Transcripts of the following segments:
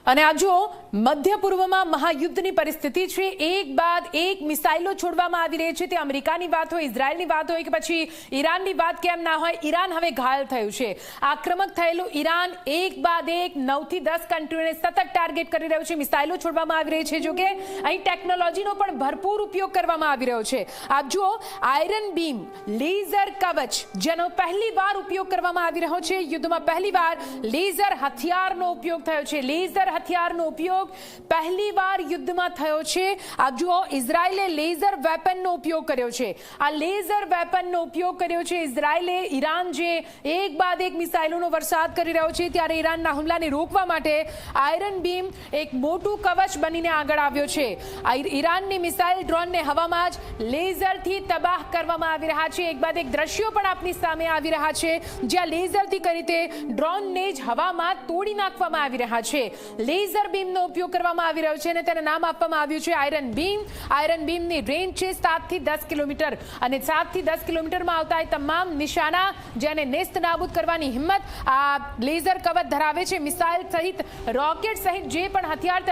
અને આ જો મધ્ય પૂર્વમાં મહાયુદ્ધની પરિસ્થિતિ છે, એક બાદ એક મિસાઇલો છોડવામાં આવી રહી છે. તે અમેરિકાની વાત હોય, ઇઝરાયલની વાત હોય કે પછી ઈરાનની વાત કેમ ના હોય, ઈરાન હવે ઘાયલ થયું છે. આક્રમક થયેલું ઈરાન એક બાદ એક 9 થી 10 કન્ટ્રીઓને સતત ટાર્ગેટ કરી રહ્યું છે. મિસાઇલો છોડવામાં આવી રહી છે. જો કે અહીં ટેકનોલોજીનો પણ ભરપૂર ઉપયોગ કરવામાં આવી રહ્યો છે. આપ જુઓ, આયરન બીમ, લેઝર કવચ, જેનો પહેલી વાર ઉપયોગ કરવામાં આવી રહ્યો છે. યુદ્ધમાં પહેલી વાર લેઝર હથિયારનો ઉપયોગ થયો છે. લેઝર હથિયારનો ઉપયોગ પહેલીવાર યુદ્ધમાં થયો છે. આપ જુઓ, ઇઝરાયલે લેઝર વેપનનો ઉપયોગ કર્યો છે. આ લેઝર વેપનનો ઉપયોગ કર્યો છે ઇઝરાયલે. ઈરાન જે એક બાદ એક મિસાઇલોનો વરસાદ કરી રહ્યો છે, ત્યારે ઈરાનના હુમલાને રોકવા માટે આયરન બીમ એક મોટું કવચ બનીને આગળ આવ્યો છે. ઈરાનની મિસાઇલ ડ્રોનને હવામાં જ લેઝરથી તબાહ કરવામાં આવી રહ્યા છે. એક બાદ એક દ્રશ્યો પણ આપની સામે આવી રહ્યા છે, જ્યાં લેઝરથી કઈ રીતે ડ્રોનને જ હવામાં તોડી નાખવામાં આવી રહ્યા છે. લેઝર બીમનો ઉપયોગ કરવામાં આવી રહ્યો છે અને તેને નામ આપવામાં આવ્યું છે આયરન બીમ. આયરન બીમની રેન્જ છે 7 થી 10 કિલોમીટર અને 7 થી 10 કિલોમીટરમાં આવતા એ તમામ નિશાના જેને નેસ્ત નાબૂદ કરવાની હિંમત આ લેઝર કવચ ધરાવે છે. મિસાઇલ સહિત, રોકેટ સહિત જે પણ હથિયાર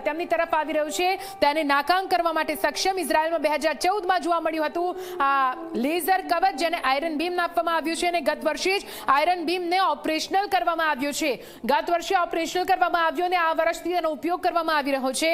તેમની તરફ આવી રહ્યું છે તેને નાકામ કરવા માટે સક્ષમ. ઇઝરાયલમાં 2014માં જોવા મળ્યું હતું આ લેઝર કવચ, જેને આયરન બીમ આપવામાં આવ્યું છે અને ગત વર્ષે જ આયરન બીમને ઓપરેશનલ કરવામાં આવ્યું છે. ગત વર્ષે ઓપરેશનલ કરવામાં આવ્યું અને આ વર્ષથી તેનો ઉપયોગ કરવામાં આવી રહ્યો છે.